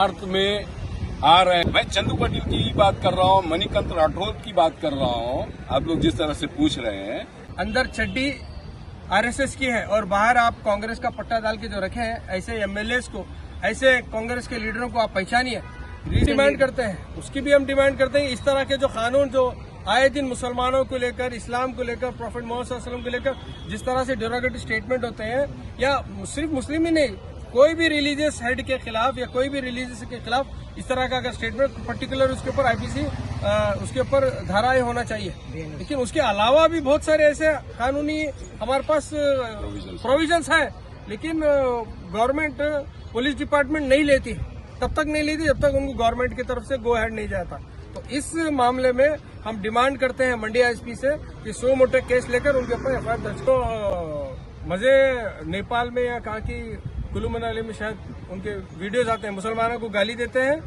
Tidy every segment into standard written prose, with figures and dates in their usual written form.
अर्थ में आ रहे हैं। मैं चंदू पाटिल की बात कर रहा हूँ, मणिकांत राठौर की बात कर रहा हूँ। आप लोग जिस तरह से पूछ रहे हैं, अंदर चड्डी आरएसएस की है और बाहर आप कांग्रेस का पट्टा डाल के जो रखे हैं, ऐसे एमएलए को, ऐसे कांग्रेस के लीडरों को आप पहचानिए। डिमांड करते हैं, उसकी भी हम डिमांड करते हैं। इस तरह के जो कानून जो आए दिन मुसलमानों को लेकर, इस्लाम को लेकर, प्रॉफेट मोहम्मद सल्लल्लाहु अलैहि वसल्लम को लेकर जिस तरह से डेरोगेटिव स्टेटमेंट होते हैं, या सिर्फ मुस्लिम ही नहीं, कोई भी रिलीजियस हेड के खिलाफ या कोई भी रिलीजियस के खिलाफ इस तरह का अगर स्टेटमेंट, पर्टिकुलर उसके ऊपर आईपीसी उसके ऊपर धाराएं होना चाहिए। लेकिन उसके अलावा भी बहुत सारे ऐसे कानूनी हमारे पास प्रोविजंस हैं, लेकिन गवर्नमेंट, पुलिस डिपार्टमेंट नहीं लेती, तब तक नहीं लेती जब तक उनको गवर्नमेंट की तरफ से गो हेड नहीं जाता। तो इस मामले में हम डिमांड करते हैं मंडी एसपी से कि 100 मोटे केस लेकर उनके ऊपर एफआईआर दर्ज को। मजे नेपाल में या कहाँ की कुल्लू मनाली में शायद उनके वीडियोज आते हैं, मुसलमानों को गाली देते हैं,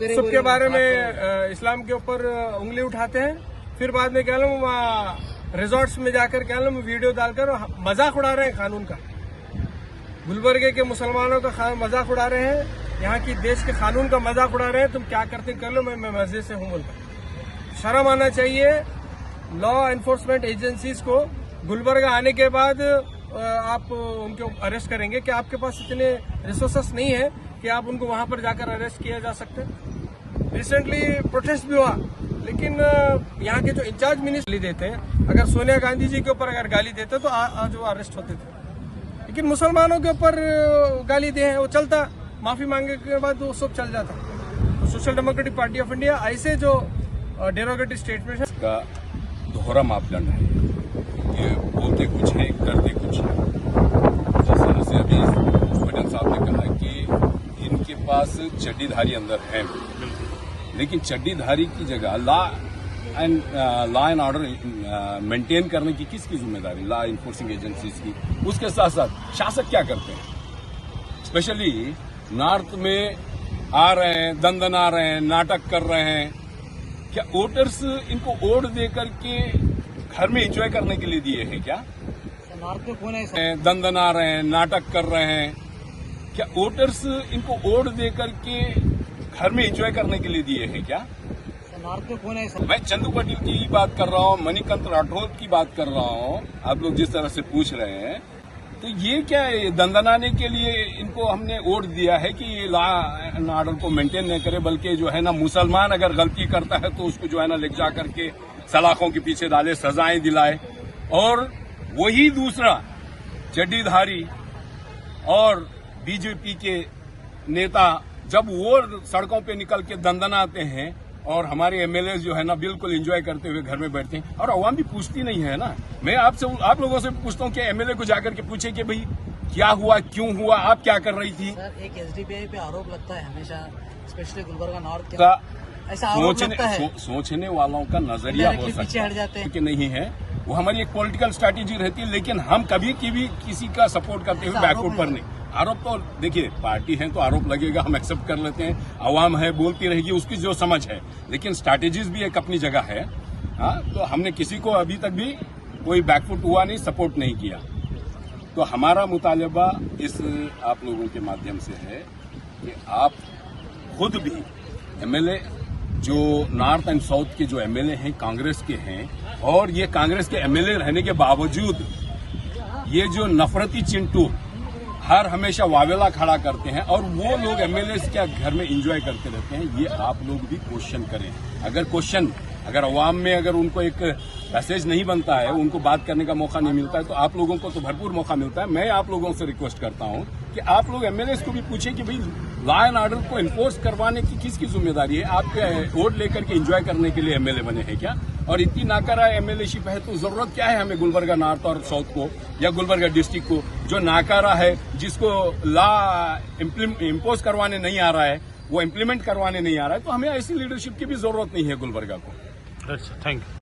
सबके बारे में इस्लाम के ऊपर उंगली उठाते हैं, फिर बाद में कह लो वहाँ रिजॉर्ट्स में जाकर कह लो वीडियो डालकर मजाक उड़ा रहे हैं कानून का। गुलबर्गे के मुसलमानों का मजाक उड़ा रहे हैं, यहाँ की देश के कानून का मजाक उड़ा रहे हैं। तुम क्या करते कर लो, मैं मजे से हूँ बोलकर। शर्म आना चाहिए लॉ एनफोर्समेंट एजेंसीज को। गुलबर्गा आने के बाद आप उनको अरेस्ट करेंगे, क्या आपके पास इतने रिसोर्सेस नहीं है कि आप उनको वहां पर जाकर अरेस्ट किया जा सकते? रिसेंटली प्रोटेस्ट भी हुआ, लेकिन यहाँ के जो इंचार्ज मिनिस्टर देते हैं, अगर सोनिया गांधी जी के ऊपर अगर गाली देते तो आज वो अरेस्ट होते थे। लेकिन मुसलमानों के ऊपर गाली दे हैं, वो चलता, माफी मांगे के बाद वो सब चल जाता। तो social democratic party of India ऐसे जो डेरोगेटिव स्टेटमेंट है का दोहरा मापदंड है। ये बोलते कुछ है, करते कुछ है। जिस तरह से अभी पटेल साहब ने कहा कि इनके पास चड्डीधारी अंदर है, लेकिन चड्डीधारी की जगह लॉ एंड ऑर्डर मेंटेन करने की किसकी जिम्मेदारी? लॉ इन्फोर्सिंग एजेंसीज की। उसके साथ साथ शासक क्या करते हैं? स्पेशली नॉर्थ में आ रहे हैं, दंदना रहे हैं, नाटक कर रहे हैं। क्या वोटर्स इनको वोट दे करके घर में एंजॉय करने के लिए दिए हैं क्या? नॉर्थ में कौन है? दंदना रहे हैं, नाटक कर रहे हैं। क्या वोटर्स इनको वोट दे करके घर में एंजॉय करने के लिए दिए हैं क्या? नॉर्थ में कौन है? मैं चंदू पाटिल की बात कर रहा हूँ, मणिकांत राठौर की बात कर रहा हूँ। आप लोग जिस तरह से पूछ रहे हैं, तो ये क्या है? दंदनाने के लिए इनको हमने वोट दिया है कि ये लॉ एंड ऑर्डर को मेंटेन नहीं करे, बल्कि जो है ना, मुसलमान अगर गलती करता है तो उसको जो है ना ले जा करके सलाखों के पीछे डाले, सजाएं दिलाए। और वही दूसरा चड्डीधारी और बीजेपी के नेता जब वो सड़कों पे निकल के दंदनाते हैं और हमारे एमएलए जो है ना बिल्कुल एंजॉय करते हुए घर में बैठते हैं, और अवाम भी पूछती नहीं है ना। मैं आप लोगों से पूछता हूँ कि एमएलए को जाकर के पूछे कि भाई क्या हुआ, क्यों हुआ, आप क्या कर रही थी? सर, एक एसडीपीआई पे आरोप लगता है हमेशा, स्पेशली गुलबर्गा नॉर्थ का ऐसा आरोप लगता है। सोचने वालों का नजरिया हो सकता है कि नहीं है, वो हमारी एक पॉलिटिकल स्ट्रैटेजी रहती है। लेकिन हम कभी भी किसी का सपोर्ट करते हुए बैकवर्ड पर नहीं। आरोप तो देखिए, पार्टी है तो आरोप लगेगा, हम एक्सेप्ट कर लेते हैं। आवाम है, बोलती रहेगी, उसकी जो समझ है। लेकिन स्ट्रैटेजीज भी एक अपनी जगह है। हाँ, तो हमने किसी को अभी तक भी कोई बैकफुट हुआ नहीं, सपोर्ट नहीं किया। तो हमारा मुतालबा इस आप लोगों के माध्यम से है कि आप खुद भी एमएलए जो नॉर्थ एंड साउथ के जो एमएलए हैं, कांग्रेस के हैं, और ये कांग्रेस के एमएलए रहने के बावजूद ये जो नफरती चिंटू हर हमेशा वावेला खड़ा करते हैं, और वो लोग एमएलए क्या घर में एंजॉय करते रहते हैं, ये आप लोग भी क्वेश्चन करें। अगर अवाम में अगर उनको एक मैसेज नहीं बनता है, उनको बात करने का मौका नहीं मिलता है, तो आप लोगों को तो भरपूर मौका मिलता है। मैं आप लोगों से रिक्वेस्ट करता हूं कि आप लोग एमएलए को भी पूछें कि भाई लॉ एंड ऑर्डर को इन्फोर्स करवाने की किसकी जिम्मेदारी है? आप वोट लेकर के एंजॉय करने के लिए एमएलए बने हैं क्या? और इतनी नाकारा एमएलएशिप है तो जरूरत क्या है हमें गुलबर्गा नॉर्थ और साउथ को, या गुलबर्गा डिस्ट्रिक्ट को, जो नाकारा है, जिसको लॉ इम्पोज करवाने नहीं आ रहा है, वो इम्प्लीमेंट करवाने नहीं आ रहा है? तो हमें ऐसी लीडरशिप की भी जरूरत नहीं है गुलबर्गा को। अच्छा, थैंक यू।